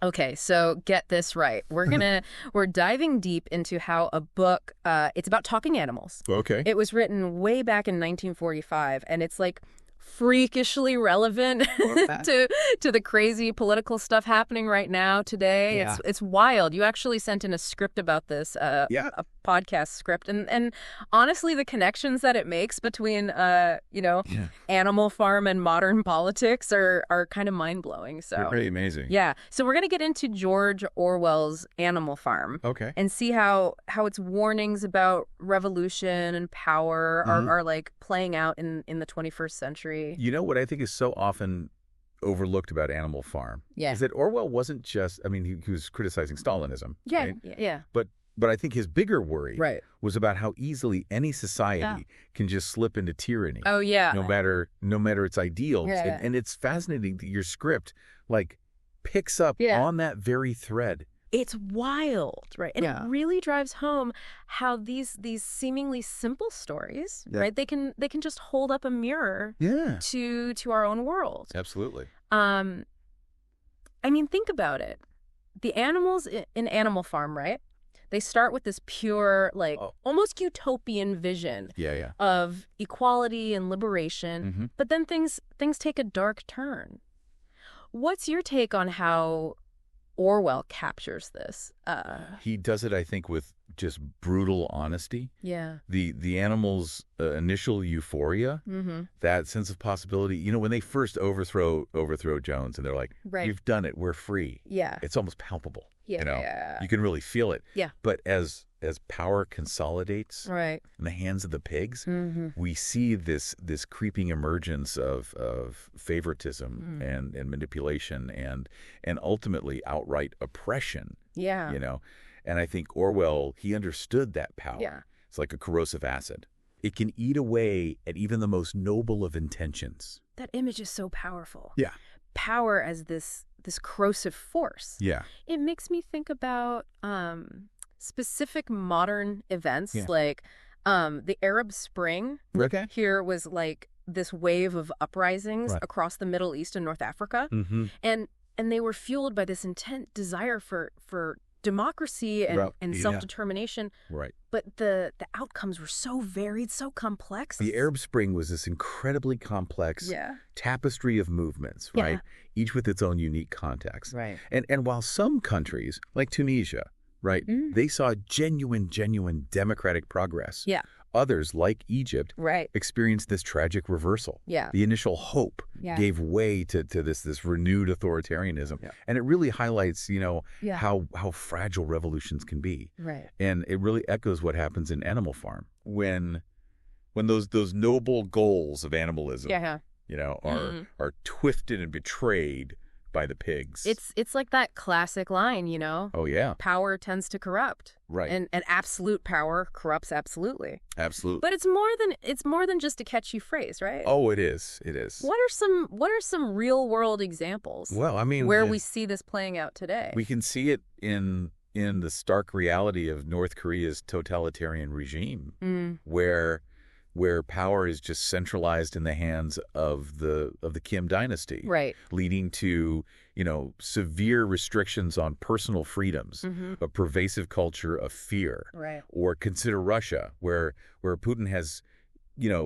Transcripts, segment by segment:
Okay, so get this right. We're diving deep into how a book, it's about talking animals. Okay. It was written way back in 1945, and it's like freakishly relevant to the crazy political stuff happening right now today. Yeah. It's wild. You actually sent in a script about this, Yeah. a podcast script, and honestly, the connections that it makes between Animal Farm and modern politics are kind of mind blowing. So Pretty amazing. yeah, so we're gonna get into George Orwell's Animal Farm. Okay. And see how its warnings about revolution and power are like playing out in the 21st century. You know what I think is so often overlooked about Animal Farm? Yeah. Is that Orwell wasn't just, I mean, he was criticizing Stalinism. Yeah, right? yeah. But I think his bigger worry Right. was about how easily any society can just slip into tyranny. Oh, yeah. No matter its ideals. Yeah. And it's fascinating that your script like picks up on that very thread. It's wild, right? And Yeah. it really drives home how these seemingly simple stories, right? They can just hold up a mirror to our own world. Absolutely. I mean, think about it. The animals in Animal Farm, right? They start with this pure, like, almost utopian vision of equality and liberation, but then things take a dark turn. What's your take on how Orwell captures this? He does it, I think, with just brutal honesty. Yeah. The animals' initial euphoria, that sense of possibility. You know, when they first overthrow Jones, and they're like, "We've done it. We're free." Yeah. It's almost palpable. Yeah. You know, you can really feel it. Yeah. But as power consolidates in the hands of the pigs, we see this creeping emergence of favoritism and manipulation and ultimately outright oppression. Yeah. You know, and I think Orwell, he understood that power. Yeah. It's like a corrosive acid. It can eat away at even the most noble of intentions. That image is so powerful. Yeah. Power as this corrosive force. Yeah. It makes me think about specific modern events like the Arab Spring. Okay. Here was like this wave of uprisings across the Middle East and North Africa. And they were fueled by this intense desire for democracy and self-determination. Right. But the outcomes were so varied, so complex. The Arab Spring was this incredibly complex tapestry of movements, right? Each with its own unique context. Right. And while some countries, like Tunisia, right, they saw genuine democratic progress. Yeah. Others, like Egypt, experienced this tragic reversal. Yeah. The initial hope gave way to this renewed authoritarianism. Yeah. And it really highlights, how fragile revolutions can be. Right. And it really echoes what happens in Animal Farm when those noble goals of animalism, are twisted and betrayed by the pigs. It's like that classic line, Oh, yeah. Power tends to corrupt. Right. And absolute power corrupts absolutely. Absolutely. But it's more than just a catchy phrase, right? Oh, it is. It is. What are some real world examples? Well, I mean, where we see this playing out today. We can see it in the stark reality of North Korea's totalitarian regime, where power is just centralized in the hands of the Kim dynasty, right, leading to severe restrictions on personal freedoms, a pervasive culture of fear, right. Or consider Russia, where Putin has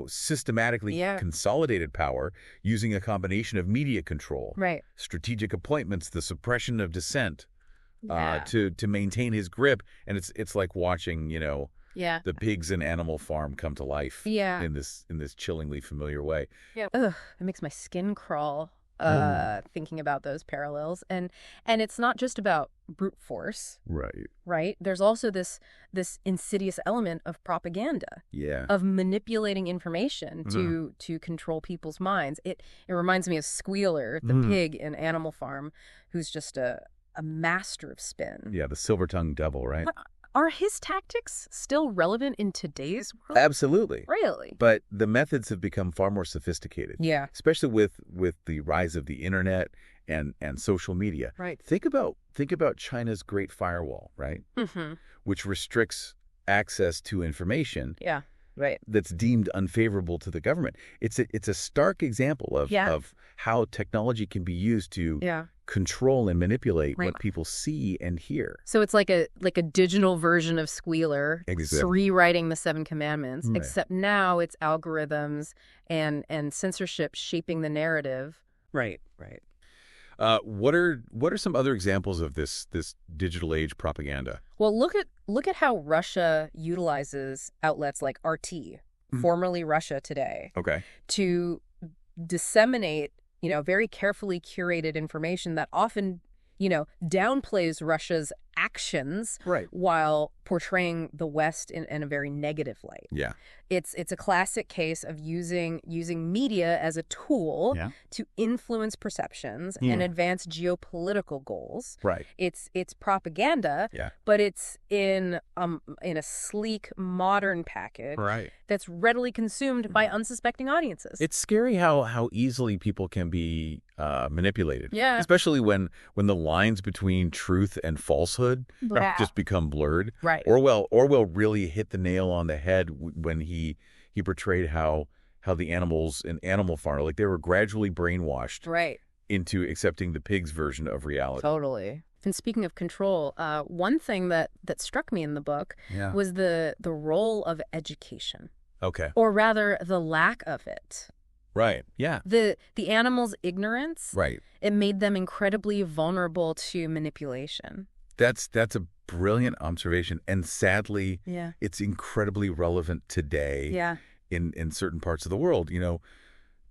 systematically consolidated power using a combination of media control, right, strategic appointments, the suppression of dissent, to maintain his grip, and it's like watching the pigs in Animal Farm come to life in this chillingly familiar way. Yeah. Ugh, it makes my skin crawl thinking about those parallels. And it's not just about brute force. Right. Right? There's also this insidious element of propaganda. Yeah. Of manipulating information to control people's minds. It reminds me of Squealer, the pig in Animal Farm, who's just a master of spin. Yeah, the silver-tongued devil, right? Are his tactics still relevant in today's world? Absolutely. Really? But the methods have become far more sophisticated. Yeah. Especially with the rise of the internet and social media. Right. Think about China's Great Firewall, right? Mm-hmm. Which restricts access to information. Yeah. that's deemed unfavorable to the government. It's a stark example of how technology can be used to control and manipulate what people see and hear. So it's like a digital version of Squealer. It's rewriting the Seven Commandments, except now it's algorithms and censorship shaping the narrative. Right. What are some other examples of this digital age propaganda? Well, look at how Russia utilizes outlets like RT, formerly Russia Today, to disseminate, very carefully curated information that often, downplays Russia's actions while portraying the West in a very negative light. Yeah. It's a classic case of using media as a tool to influence perceptions and advance geopolitical goals. Right. It's propaganda, but it's in a sleek, modern package that's readily consumed by unsuspecting audiences. It's scary how easily people can be manipulated. Yeah. Especially when the lines between truth and falsehood just become blurred. Right. Orwell really hit the nail on the head when he portrayed how the animals in Animal Farm, like they were gradually brainwashed into accepting the pig's version of reality. Totally. And speaking of control, one thing that struck me in the book was the role of education. Okay. Or rather, the lack of it. Right. Yeah. The animals' ignorance. Right. It made them incredibly vulnerable to manipulation. That's a brilliant observation, and sadly, it's incredibly relevant today. Yeah. In certain parts of the world,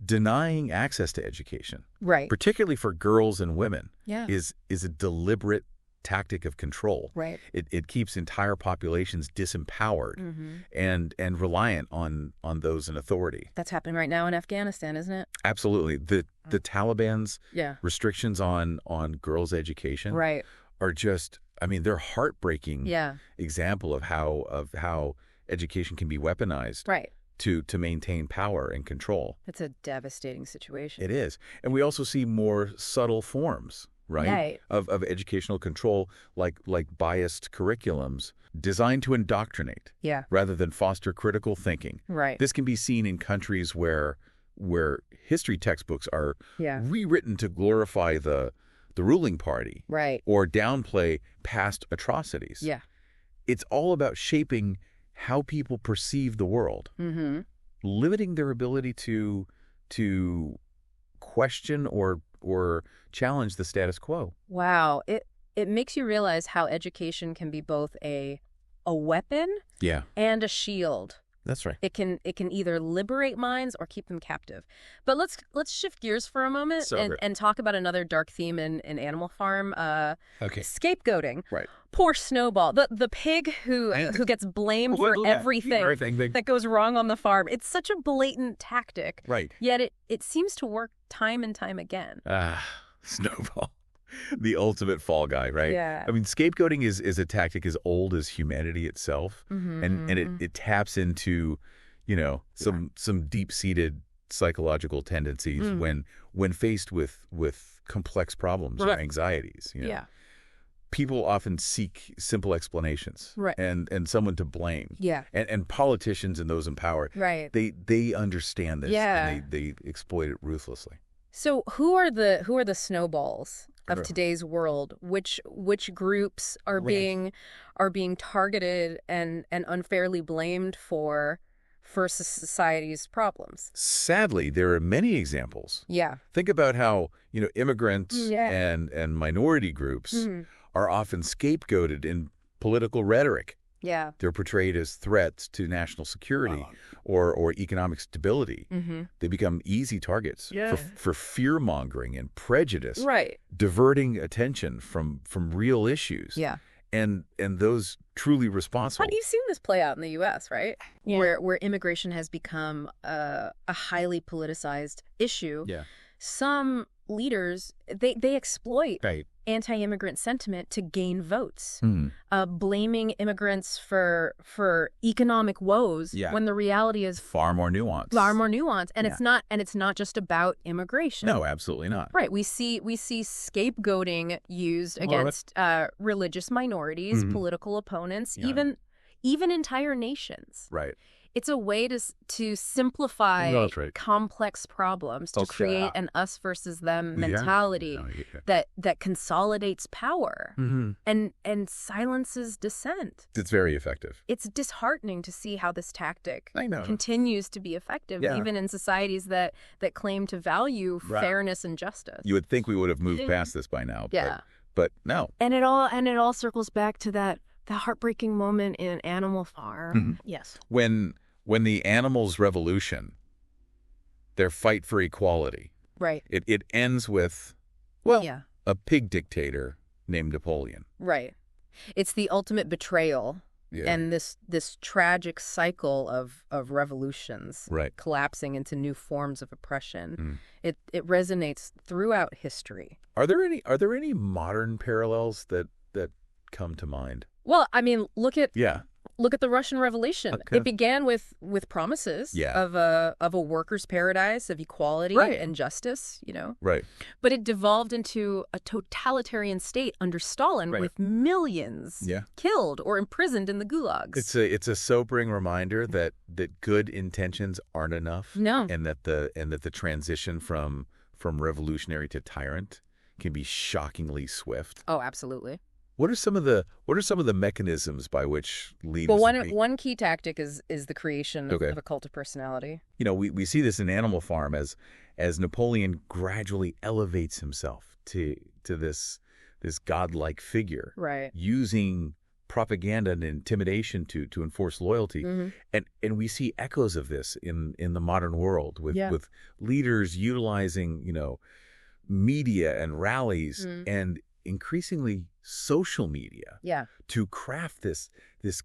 denying access to education, particularly for girls and women, is a deliberate tactic of control. Right. It keeps entire populations disempowered and reliant on those in authority. That's happening right now in Afghanistan, isn't it? Absolutely. The Taliban's restrictions on girls' education are just, they're heartbreaking example of how education can be weaponized to maintain power and control. It's a devastating situation. It is. And we also see more subtle forms, of educational control, like biased curriculums designed to indoctrinate rather than foster critical thinking. Right. This can be seen in countries where history textbooks are rewritten to glorify the ruling party or downplay past atrocities. Yeah. It's all about shaping how people perceive the world, limiting their ability to question or challenge the status quo. Wow. It makes you realize how education can be both a weapon and a shield. That's right. It can either liberate minds or keep them captive. But let's shift gears for a moment and talk about another dark theme in Animal Farm. Scapegoating. Right. Poor Snowball, the pig who gets blamed for everything that goes wrong on the farm. It's such a blatant tactic. Right. Yet it seems to work time and time again. Snowball. The ultimate fall guy, right? Yeah. Scapegoating is a tactic as old as humanity itself, and it taps into, some deep-seated psychological tendencies when faced with complex problems or anxieties. People often seek simple explanations and someone to blame. Yeah. And politicians and those in power, they understand this and they exploit it ruthlessly. So who are the snowballs of today's world? Which groups are being targeted and unfairly blamed for society's problems? Sadly, there are many examples. Yeah. Think about how, immigrants and minority groups are often scapegoated in political rhetoric. Yeah. They're portrayed as threats to national security or economic stability. They become easy targets for fear-mongering and prejudice, diverting attention from real issues. Yeah. And those truly responsible. But you've seen this play out in the U.S., right? Yeah. Where immigration has become a highly politicized issue. Yeah. Some leaders, they exploit anti-immigrant sentiment to gain votes, blaming immigrants for economic woes when the reality is far more nuanced. And it's not just about immigration. No, absolutely not. Right. We see scapegoating used against religious minorities, political opponents, even entire nations. Right. It's a way to simplify complex problems, to create an us versus them mentality that consolidates power and silences dissent. It's very effective. It's disheartening to see how this tactic continues to be effective, even in societies that claim to value fairness and justice. You would think we would have moved past this by now, but no. And it all circles back to that heartbreaking moment in Animal Farm. Yes. When the animals' revolution, their fight for equality, it ends with, a pig dictator named Napoleon. Right. It's the ultimate betrayal and this tragic cycle of revolutions collapsing into new forms of oppression. It resonates throughout history. Are there any modern parallels that come to mind? Well, I mean, look at the Russian Revolution. Okay. It began with promises of a workers' paradise, of equality and justice, Right. But it devolved into a totalitarian state under Stalin with millions killed or imprisoned in the gulags. It's a sobering reminder that good intentions aren't enough. No. And that the transition from revolutionary to tyrant can be shockingly swift. Oh, absolutely. What are some of the mechanisms by which leaders? Well, one key tactic is the creation of a cult of personality. We see this in Animal Farm as Napoleon gradually elevates himself to this godlike figure, using propaganda and intimidation to enforce loyalty, and we see echoes of this in the modern world with leaders utilizing media and rallies and increasingly social media to craft this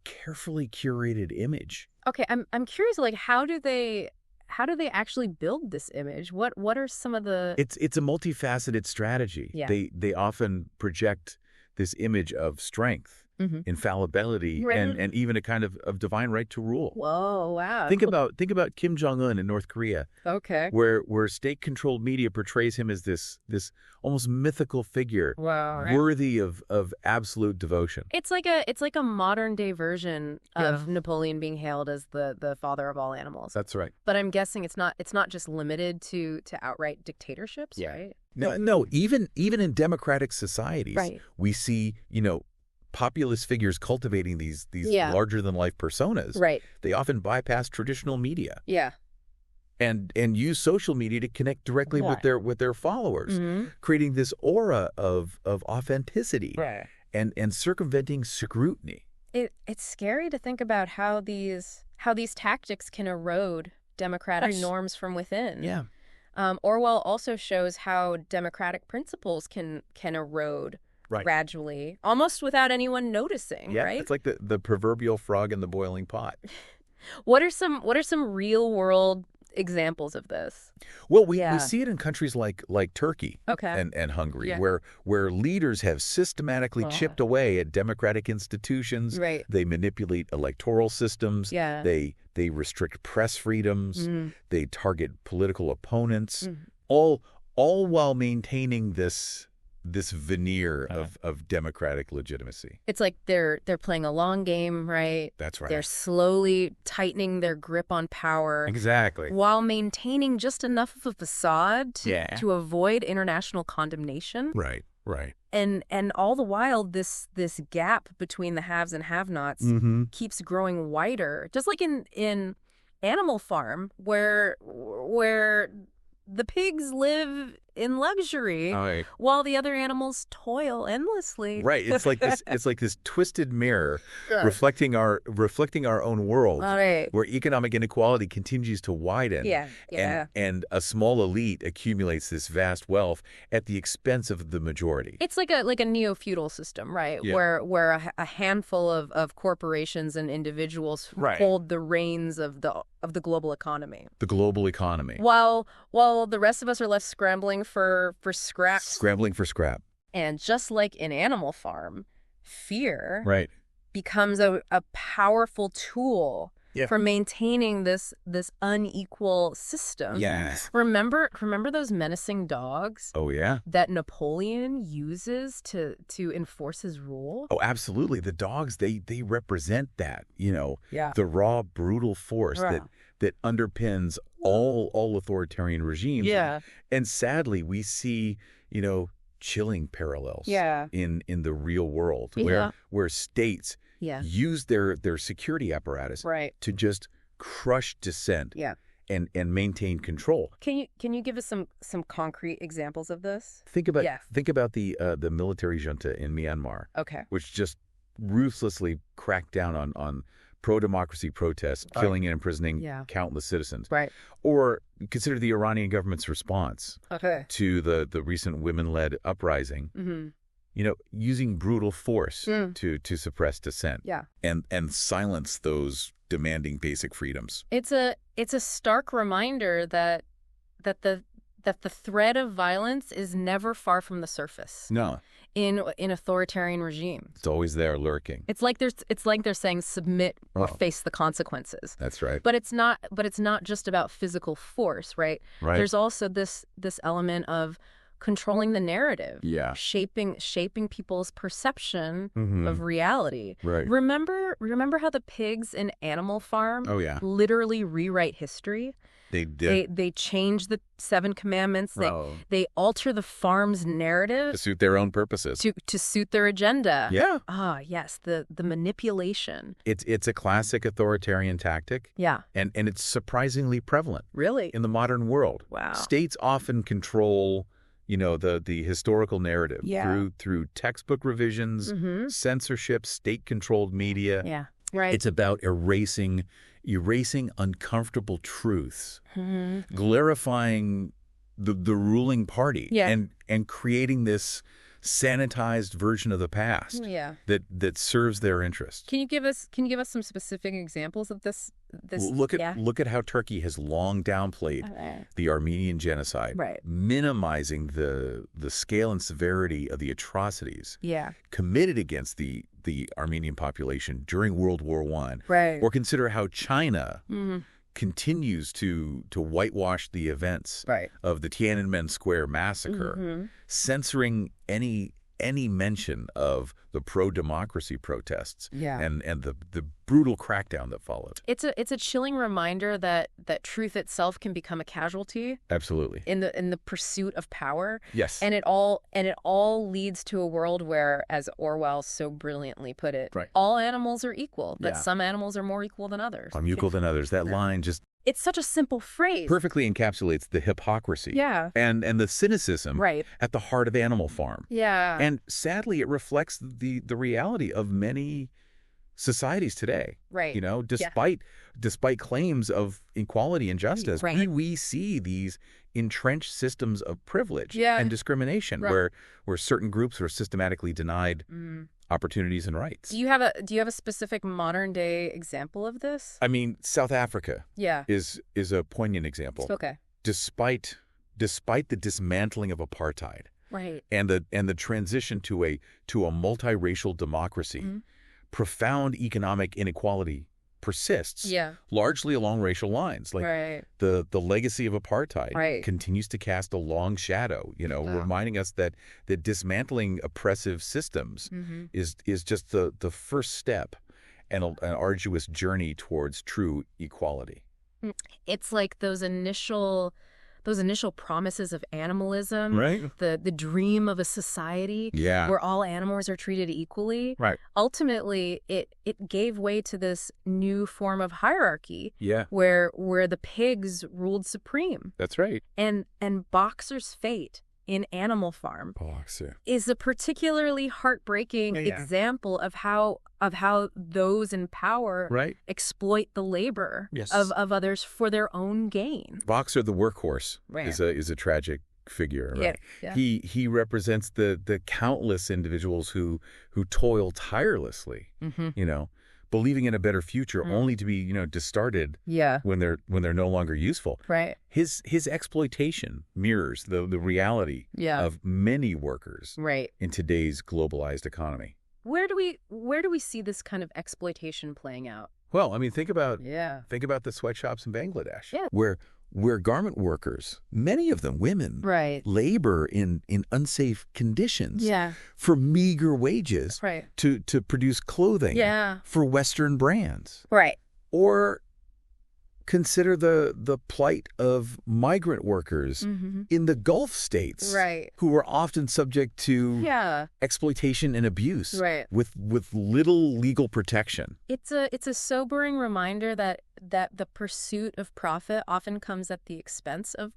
carefully curated image. Okay, I'm curious, like how do they actually build this image? What are some of the It's a multifaceted strategy. They often project this image of strength, infallibility, and even a kind of divine right to rule. Whoa, wow. Think about Kim Jong-un in North Korea. Okay. Where state-controlled media portrays him as this almost mythical figure, worthy of absolute devotion. It's like a modern day version of Napoleon being hailed as the father of all animals. That's right. But I'm guessing it's not just limited to outright dictatorships, right? No, even in democratic societies, we see, populist figures cultivating these larger-than-life personas. Right. They often bypass traditional media. Yeah. And use social media to connect directly with their followers, creating this aura of authenticity and circumventing scrutiny. It's scary to think about how these tactics can erode democratic norms from within. Yeah. Orwell also shows how democratic principles can erode gradually, almost without anyone noticing. Yeah, right? It's like the proverbial frog in the boiling pot. What are some real world examples of this? Well, we see it in countries like Turkey and Hungary, Yeah. where leaders have systematically chipped away at democratic institutions. Right. They manipulate electoral systems. Yeah. They restrict press freedoms. They target political opponents, all while maintaining this veneer of democratic legitimacy. It's like they're playing a long game, right? That's right. They're slowly tightening their grip on power. Exactly. While maintaining just enough of a facade to avoid international condemnation. Right. And all the while, this gap between the haves and have-nots keeps growing wider. Just like in Animal Farm, where the pigs live in luxury while the other animals toil endlessly. Right. It's like this twisted mirror reflecting our own world, where economic inequality continues to widen. And a small elite accumulates this vast wealth at the expense of the majority. It's like a neo-feudal system, right? Yeah. Where a handful of corporations and individuals hold the reins of the global economy. The global economy. While the rest of us are left scrambling for scraps. Scrambling for scrap. And just like in Animal Farm, fear Right. becomes a powerful tool for maintaining this unequal system. Yes. Remember those menacing dogs? Oh, yeah. That Napoleon uses to enforce his rule? Oh, absolutely. The dogs, they represent that, Yeah. the raw, brutal force that underpins all authoritarian regimes. Yeah. And sadly, we see, chilling parallels in the real world where states use their security apparatus to just crush dissent and maintain control. Can you give us some concrete examples of this? Think about the military junta in Myanmar, which just ruthlessly cracked down on pro-democracy protests, killing and imprisoning countless citizens. Right. Or consider the Iranian government's response to the recent women-led uprising. Mm-hmm. Using brutal force to suppress dissent and silence those demanding basic freedoms. It's a stark reminder that the threat of violence is never far from the surface. No. In authoritarian regimes. It's always there lurking. It's like they're saying submit or face the consequences. That's right. But it's not just about physical force, right? Right. There's also this element of controlling the narrative. Yeah. Shaping people's perception of reality. Right. Remember how the pigs in Animal Farm literally rewrite history? They did. They change the 7 commandments. They alter the farm's narrative to suit their own purposes. To suit their agenda. Yeah. Ah, yes, the manipulation. It's a classic authoritarian tactic. Yeah. And it's surprisingly prevalent. Really? In the modern world. Wow. States often control, the historical narrative through textbook revisions, censorship, state-controlled media. Yeah. Right. It's about erasing uncomfortable truths, clarifying the ruling party, and creating this sanitized version of the past that serves their interest. Can you give us some specific examples of this? Look at how Turkey has long downplayed the Armenian genocide, minimizing the scale and severity of the atrocities committed against the Armenian population during World War I. Or consider how China continues to whitewash the events of the Tiananmen Square massacre, censoring any mention of the pro-democracy protests and the brutal crackdown that followed. It's a chilling reminder that truth itself can become a casualty. Absolutely. In the pursuit of power. Yes. And it all leads to a world where, as Orwell so brilliantly put it, all animals are equal, but some animals are more equal than others. I'm equal than others. That line just... It's such a simple phrase. Perfectly encapsulates the hypocrisy and the cynicism at the heart of Animal Farm. Yeah. And sadly, it reflects the reality of many societies today. Right. Despite claims of equality and justice, we see these entrenched systems of privilege and discrimination where certain groups are systematically denied opportunities and rights. Do you have a specific modern day example of this? I mean, South Africa is a poignant example. Okay. Despite the dismantling of apartheid and the transition to a multiracial democracy, profound economic inequality persists, largely along racial lines. Like the legacy of apartheid continues to cast a long shadow, reminding us that dismantling oppressive systems is just the first step in an arduous journey towards true equality. It's like those initial promises of animalism, the dream of a society where all animals are treated equally. Ultimately, it gave way to this new form of hierarchy where the pigs ruled supreme. That's right. And Boxer's fate in Animal Farm is a particularly heartbreaking example of how those in power exploit the labor of others for their own gain. Boxer, the workhorse, is a tragic figure. He represents the countless individuals who toil tirelessly, believing in a better future, only to be discarded when they're no longer useful. His exploitation mirrors the reality of many workers in today's globalized economy. Where do we see this kind of exploitation playing out? Well, I mean, think about the sweatshops in Bangladesh, where garment workers, many of them women, labor in unsafe conditions for meager wages to produce clothing for Western brands. Right. Or consider the plight of migrant workers in the Gulf states who are often subject to exploitation and abuse with little legal protection. It's a sobering reminder that the pursuit of profit often comes at the expense of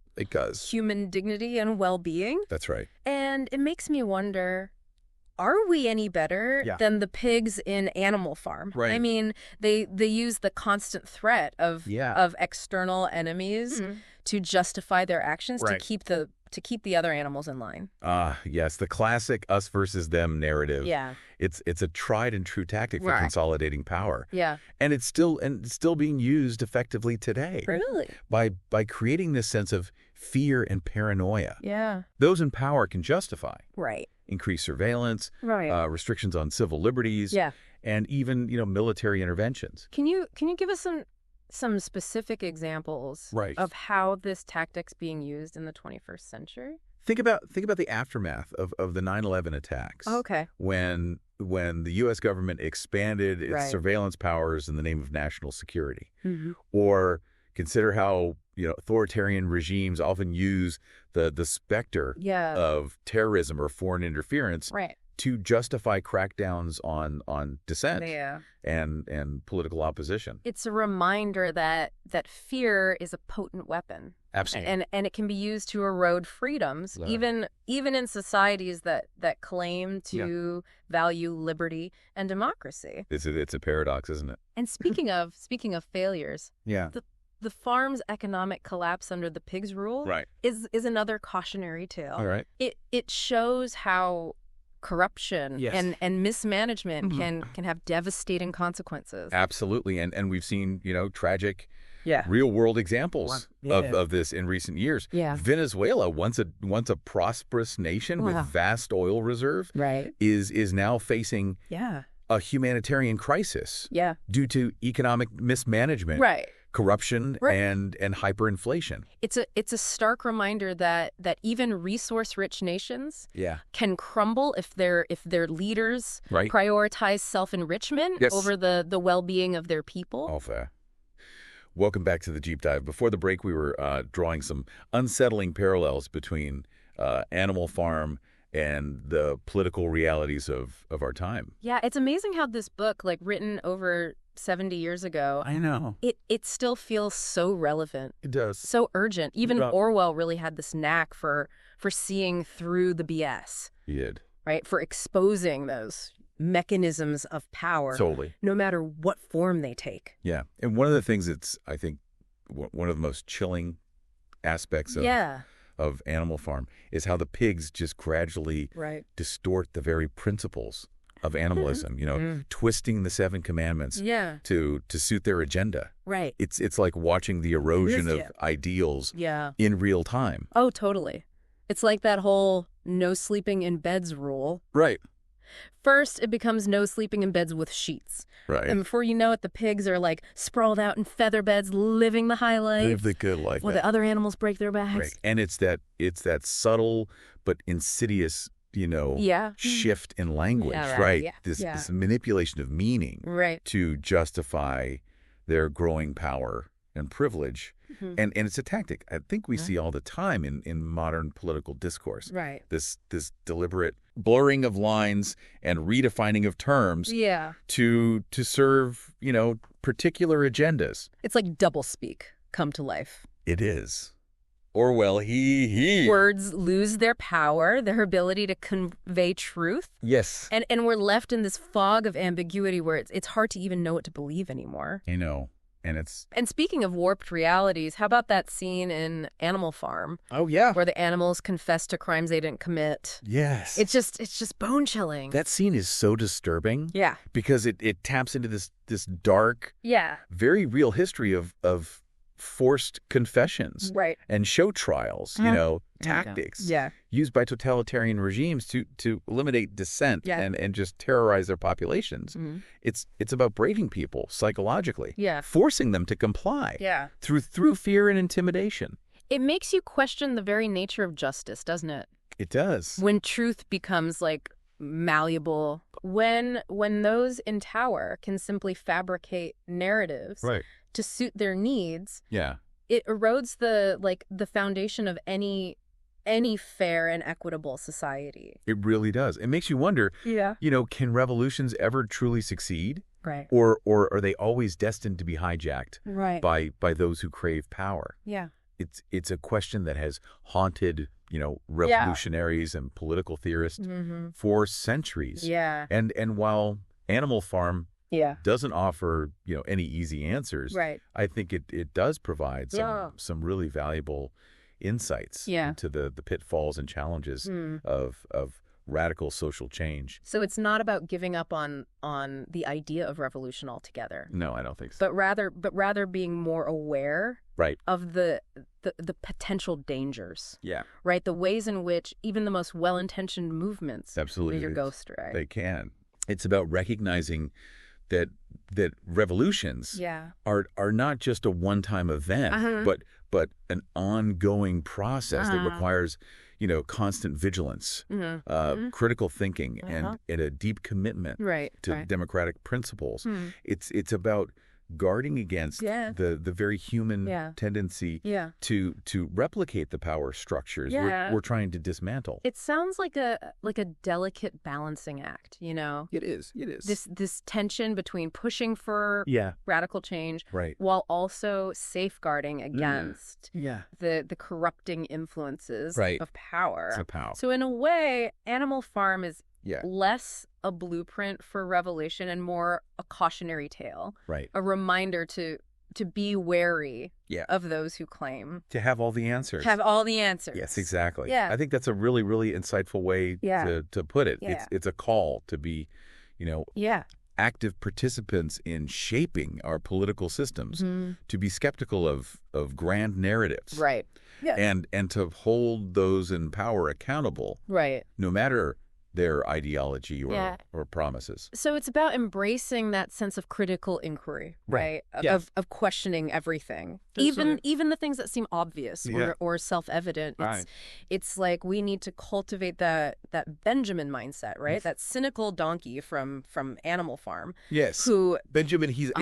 human dignity and well-being. That's right. And it makes me wonder, are we any better than the pigs in Animal Farm? Right. I mean, they use the constant threat of external enemies to justify their actions to keep the other animals in line. Yes, the classic us versus them narrative. Yeah. It's a tried and true tactic for consolidating power. Yeah. And it's still being used effectively today. Really? By creating this sense of fear and paranoia. Yeah. Those in power can justify. Right. Increased surveillance, restrictions on civil liberties, and even military interventions. Can you give us some specific examples of how this tactic's being used in the 21st century? Think about the aftermath of the 9/11 attacks. Okay. When the U.S. government expanded its surveillance powers in the name of national security, or consider how authoritarian regimes often use the specter of terrorism or foreign interference to justify crackdowns on dissent and political opposition. It's a reminder that fear is a potent weapon. Absolutely. And it can be used to erode freedoms, even in societies that claim to value liberty and democracy. It's a paradox, isn't it? And speaking of failures, the farm's economic collapse under the pigs' rule is another cautionary tale. All right. It shows how corruption and mismanagement can have devastating consequences. Absolutely. And we've seen, tragic real world examples of this in recent years. Yeah. Venezuela, once a prosperous nation with vast oil reserve, is now facing a humanitarian crisis due to economic mismanagement. Corruption and hyperinflation. It's a stark reminder that even resource-rich nations can crumble if their leaders prioritize self-enrichment over the well-being of their people. All fair. Welcome back to the Deep Dive. Before the break, we were drawing some unsettling parallels between Animal Farm and the political realities of our time. Yeah, it's amazing how this book, written over 70 years ago, I know. It still feels so relevant. It does. So urgent. Even Orwell really had this knack for seeing through the BS. He did. Right? For exposing those mechanisms of power. Totally. No matter what form they take. Yeah. And one of the things that's, I think, one of the most chilling aspects of Animal Farm is how the pigs just gradually distort the very principles of animalism, twisting the 7 commandments to suit their agenda. Right. It's like watching the erosion of ideals in real time. Oh, totally. It's like that whole no sleeping in beds rule. Right. First, it becomes no sleeping in beds with sheets. Right. And before you know it, the pigs are sprawled out in feather beds, living the high life. Live the good life. While the other animals break their backs. Right. And it's that subtle but insidious shift in language, right? Yeah. This manipulation of meaning to justify their growing power and privilege. And it's a tactic I think we see all the time in modern political discourse. Right. This deliberate blurring of lines and redefining of terms to serve, particular agendas. It's like doublespeak come to life. It is. Orwell, he. Words lose their power, their ability to convey truth. Yes. And we're left in this fog of ambiguity where it's hard to even know what to believe anymore. I know. And speaking of warped realities, how about that scene in Animal Farm? Oh, yeah. Where the animals confess to crimes they didn't commit. Yes. It's just bone-chilling. That scene is so disturbing. Yeah. Because it taps into this dark, very real history of forced confessions and show trials, tactics used by totalitarian regimes to eliminate dissent and just terrorize their populations. It's about braving people psychologically, forcing them to comply through fear and intimidation. It makes you question the very nature of justice, doesn't it? It does. When truth becomes like malleable, when those in power can simply fabricate narratives to suit their needs, it erodes the foundation of any fair and equitable society. It really does. It makes you wonder, can revolutions ever truly succeed? Right. Or are they always destined to be hijacked by those who crave power? Yeah. It's a question that has haunted, revolutionaries and political theorists for centuries. Yeah. And while Animal Farm doesn't offer, any easy answers, I think it does provide some really valuable insights into the pitfalls and challenges of radical social change. So it's not about giving up on the idea of revolution altogether. No, I don't think so. But rather being more aware of the potential dangers. Yeah. Right? The ways in which even the most well-intentioned movements absolutely lead your ghost, right? They can. It's about recognizing that revolutions are not just a one-time event, but an ongoing process that requires constant vigilance, critical thinking, and a deep commitment to democratic principles. It's about guarding against the very human tendency to replicate the power structures we're trying to dismantle. It sounds like a delicate balancing act, It is. This tension between pushing for radical change while also safeguarding against the corrupting influences of power. So in a way, Animal Farm is less a blueprint for revolution and more a cautionary tale. A reminder to be wary of those who claim to have all the answers. Yes, exactly. I think that's a really, really insightful way to put it. It's a call to be, active participants in shaping our political systems, to be skeptical of grand narratives. And to hold those in power accountable. No matter their ideology or promises. So it's about embracing that sense of critical inquiry, of questioning everything, even the things that seem obvious or self-evident. It's like we need to cultivate that Benjamin mindset, That cynical donkey from Animal Farm. Yes, who Benjamin. He's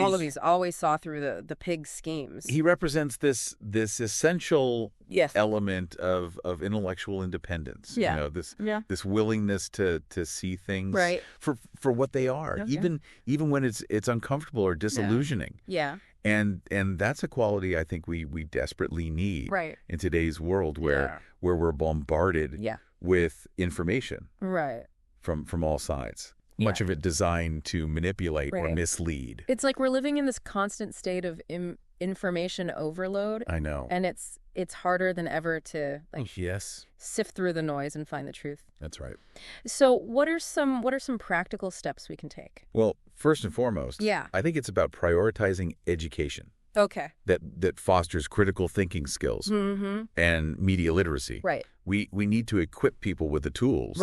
always saw through the pig schemes. He represents this essential element of intellectual independence. This willingness to see things for what they are, even when it's uncomfortable or disillusioning. And that's a quality I think we desperately need in today's world where we're bombarded with information from all sides. Much of it designed to manipulate or mislead. It's like we're living in this constant state of information overload. I know. And it's harder than ever to sift through the noise and find the truth. That's right. So what are some practical steps we can take? Well, first and foremost, I think it's about prioritizing education. Okay. That fosters critical thinking skills and media literacy. We need to equip people with the tools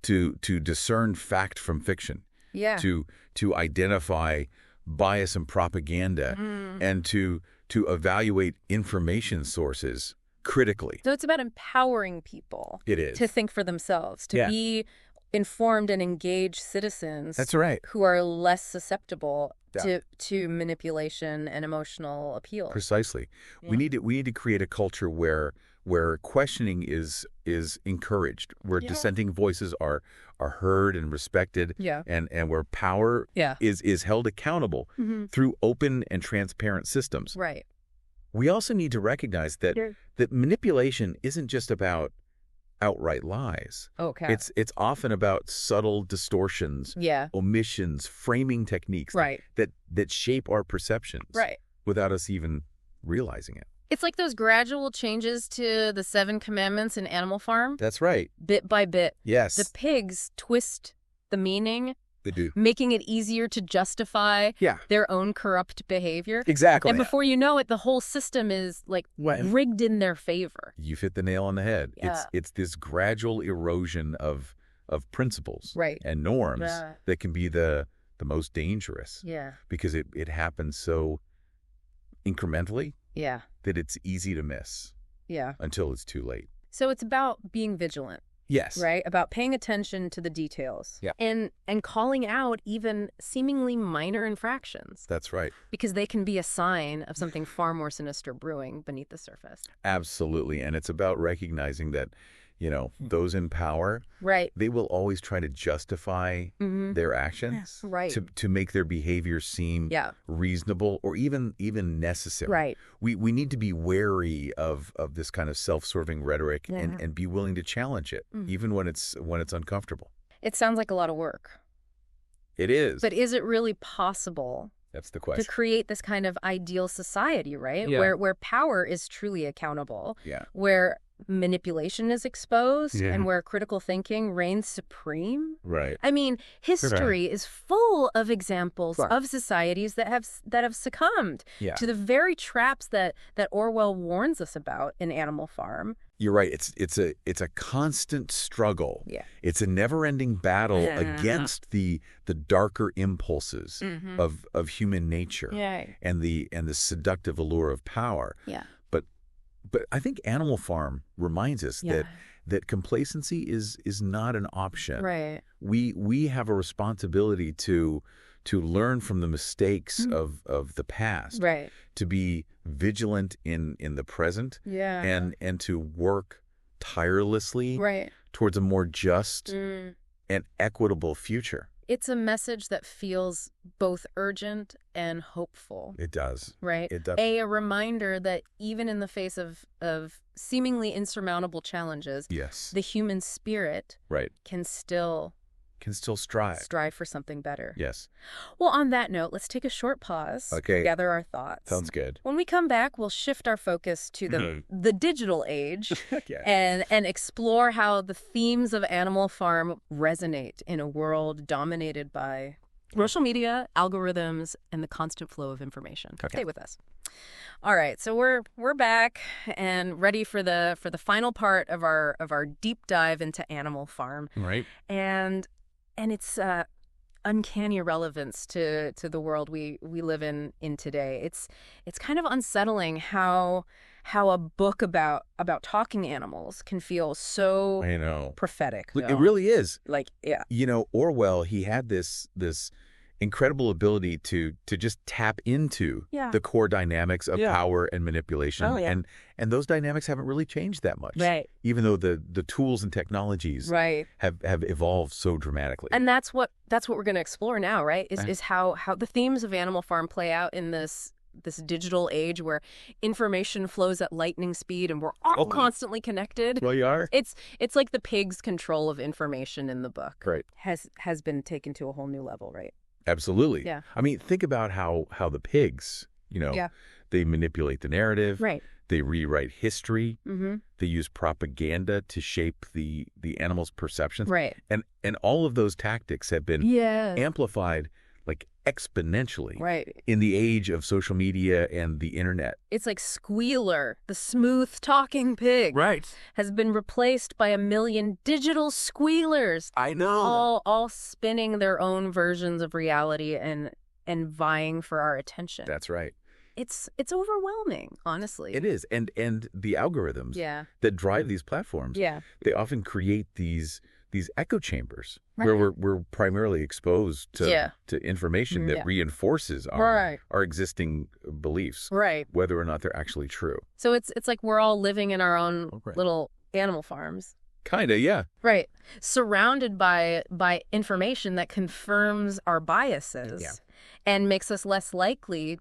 to discern fact from fiction. To identify bias and propaganda and to evaluate information sources critically. So it's about empowering people. It is. To think for themselves, to be informed and engaged citizens. That's right. Who are less susceptible to manipulation and emotional appeal. Precisely. We need to create a culture where questioning is encouraged, where dissenting voices are heard and respected, and where power is held accountable through open and transparent systems. We also need to recognize that manipulation isn't just about outright lies. It's often about subtle distortions, omissions, framing techniques that shape our perceptions without us even realizing it. It's like those gradual changes to the 7 commandments in Animal Farm. That's right. Bit by bit. Yes. The pigs twist the meaning They do. Making it easier to justify their own corrupt behavior. Exactly. And before you know it, the whole system is like rigged in their favor. You've hit the nail on the head. Yeah. It's this gradual erosion of principles and norms that can be the most dangerous. Yeah. Because it happens so incrementally that it's easy to miss. Yeah. Until it's too late. So it's about being vigilant. Yes. Right? About paying attention to the details. Yeah. And calling out even seemingly minor infractions. That's right. Because they can be a sign of something far more sinister brewing beneath the surface. Absolutely. And it's about recognizing that, those in power, they will always try to justify their actions to make their behavior seem reasonable or even necessary. Right. We need to be wary of this kind of self-serving rhetoric and be willing to challenge it, even when it's uncomfortable. It sounds like a lot of work. It is. But is it really possible? That's the question. To create this kind of ideal society, right? Yeah. Where power is truly accountable. Yeah. Where manipulation is exposed and where critical thinking reigns supreme. Right. I mean, history is full of examples of societies that have succumbed to the very traps that Orwell warns us about in Animal Farm. You're right. It's a constant struggle. Yeah. It's a never-ending battle against the darker impulses of human nature and the seductive allure of power. Yeah. But I think Animal Farm reminds us that complacency is not an option. Right. We have a responsibility to learn from the mistakes of the past. Right. To be vigilant in the present. Yeah. And to work tirelessly towards a more just and equitable future. It's a message that feels both urgent and hopeful. It does. Right? It does. A reminder that even in the face of seemingly insurmountable challenges, the human spirit can still strive for something better. Yes. Well, on that note, let's take a short pause. Okay. Gather our thoughts. Sounds good. When we come back, we'll shift our focus to the digital age and explore how the themes of Animal Farm resonate in a world dominated by social media, algorithms, and the constant flow of information. Okay. Stay with us. All right, so we're back and ready for the final part of our deep dive into Animal Farm. Right. And it's uncanny relevance to the world we live in today. It's kind of unsettling how a book about talking animals can feel so prophetic. It really is. Like, yeah. Orwell, he had this incredible ability to just tap into the core dynamics of power and manipulation. Oh, yeah. And those dynamics haven't really changed that much. Right. Even though the tools and technologies have evolved so dramatically. And that's what we're going to explore now, right? Is how the themes of Animal Farm play out in this digital age where information flows at lightning speed and we're all constantly connected. Well, you are. It's like the pig's control of information in the book has been taken to a whole new level, right? Absolutely. Yeah. I mean, think about how the pigs, they manipulate the narrative. Right. They rewrite history. Mm-hmm. They use propaganda to shape the animal's perceptions. Right. And all of those tactics have been amplified like exponentially in the age of social media and the internet. It's like Squealer, the smooth talking pig, has been replaced by a million digital squealers. I know. All spinning their own versions of reality and vying for our attention. That's right. It's overwhelming, honestly. It is. And the algorithms that drive these platforms, they often create these echo chambers where we're primarily exposed to information that reinforces our existing beliefs, whether or not they're actually true. So it's like we're all living in our own little animal farms. Kind of, yeah. Right. Surrounded by information that confirms our biases and makes us less likely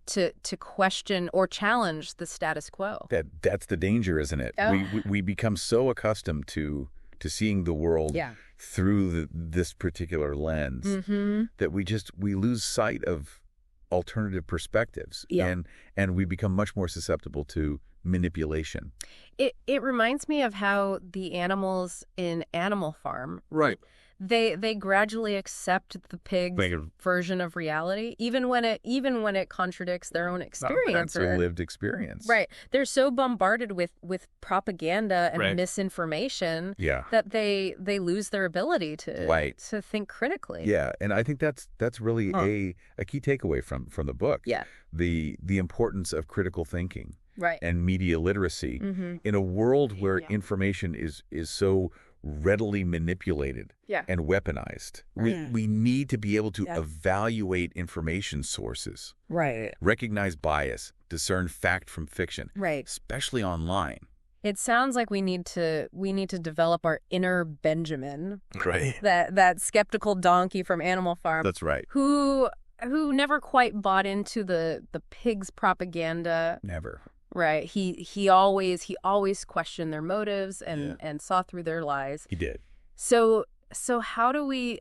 to question or challenge the status quo. That's the danger, isn't it? Oh. We become so accustomed to seeing the world through this particular lens that we lose sight of alternative perspectives and we become much more susceptible to manipulation. It reminds me of how the animals in Animal Farm they gradually accept the pig's version of reality, even when it contradicts their own experience. That's a lived experience. Right. They're so bombarded with propaganda and misinformation that they lose their ability to think critically. Yeah, and I think that's really a key takeaway from the book. Yeah. The importance of critical thinking. Right. And media literacy in a world where information is so readily manipulated and weaponized. We need to be able to evaluate information sources. Right. Recognize bias, discern fact from fiction. Right. Especially online. It sounds like we need to develop our inner Benjamin. Right. That skeptical donkey from Animal Farm. That's right. Who never quite bought into the pig's propaganda. Never. Right. He always questioned their motives and saw through their lies. He did. So how do we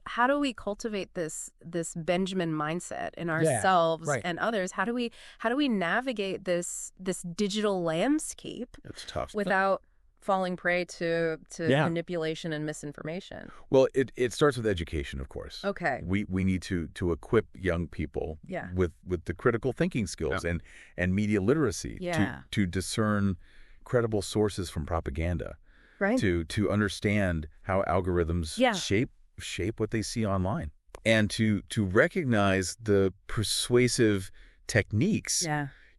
cultivate this Benjamin mindset in ourselves and others? How do we navigate this digital landscape? It's tough. Without falling prey to manipulation and misinformation. Well, it starts with education, of course. Okay. We need to equip young people with the critical thinking skills and media literacy to discern credible sources from propaganda. Right. To understand how algorithms shape what they see online. And to recognize the persuasive techniques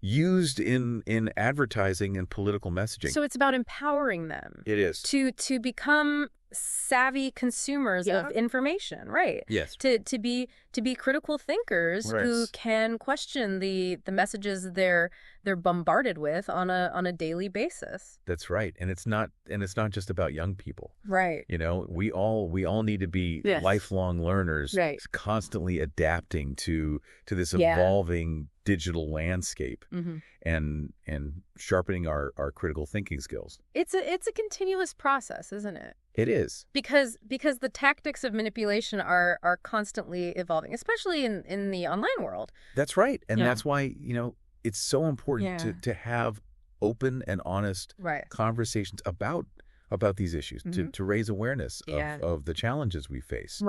used in advertising and political messaging. So it's about empowering them. It is. To become savvy consumers of information, right? Yes. To be critical thinkers who can question the messages they're bombarded with on a daily basis. That's right. And it's not just about young people. Right. You know, we all need to be lifelong learners, constantly adapting to this evolving digital landscape and sharpening our critical thinking skills. It's a continuous process, isn't it? It is. Because the tactics of manipulation are constantly evolving, especially in the online world. That's right. And that's why, it's so important to have open and honest conversations about these issues, to raise awareness of the challenges we face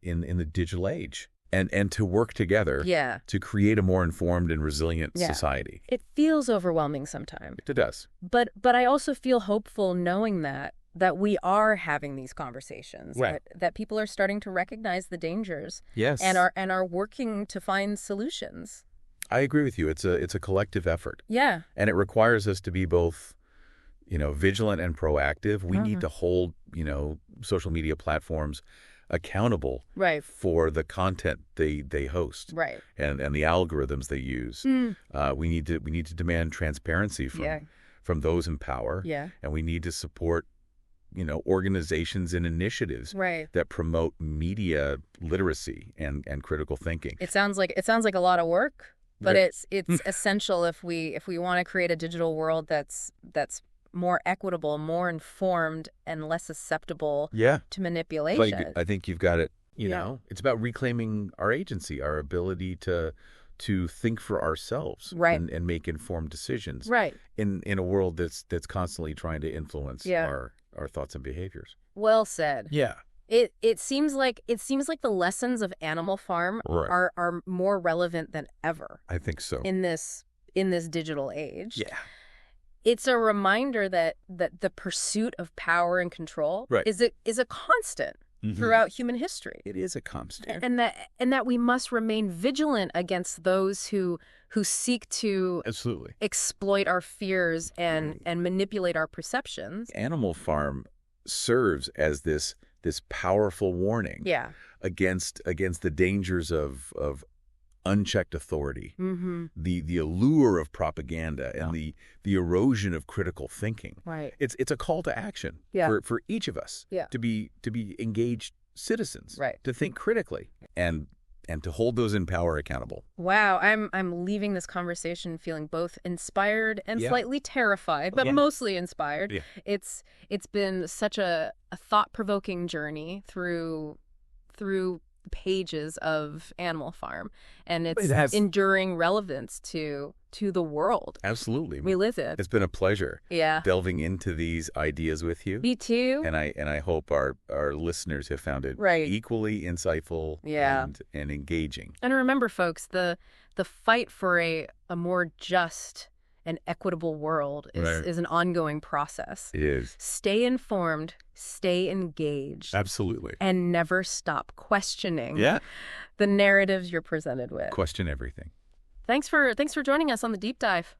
in the digital age. And to work together to create a more informed and resilient society. It feels overwhelming sometimes. It does. But I also feel hopeful knowing that we are having these conversations, that people are starting to recognize the dangers and are working to find solutions. I agree with you. It's a collective effort. Yeah. And it requires us to be both, vigilant and proactive. We need to hold, social media platforms accountable for the content they host and the algorithms they use. We need to demand transparency from those in power. And we need to support organizations and initiatives that promote media literacy and critical thinking. It sounds like a lot of work, but it's essential if we want to create a digital world that's more equitable, more informed, and less susceptible to manipulation. But I think you've got it. It's about reclaiming our agency, our ability to think for ourselves and make informed decisions in a world that's constantly trying to influence our thoughts and behaviors. Well said. Yeah. It seems like the lessons of Animal Farm are more relevant than ever. I think so. In this digital age. Yeah. It's a reminder that the pursuit of power and control is a constant throughout human history. It is a constant. And that we must remain vigilant against those who seek to exploit our fears and manipulate our perceptions. Animal Farm serves as this powerful warning against the dangers of unchecked authority, the allure of propaganda, and the erosion of critical thinking. Right. It's a call to action for each of us to be engaged citizens, to think critically and to hold those in power accountable. Wow, I'm leaving this conversation feeling both inspired and slightly terrified, but mostly inspired. Yeah. It's been such a thought-provoking journey through the pages of Animal Farm and its enduring relevance to the world. Absolutely. We live it. It's been a pleasure delving into these ideas with you. Me too. And I hope our listeners have found it equally insightful and engaging. And remember, folks, the fight for a more just and equitable world is an ongoing process. It is. Stay informed, stay engaged. Absolutely. And never stop questioning the narratives you're presented with. Question everything. Thanks for joining us on the Deep Dive.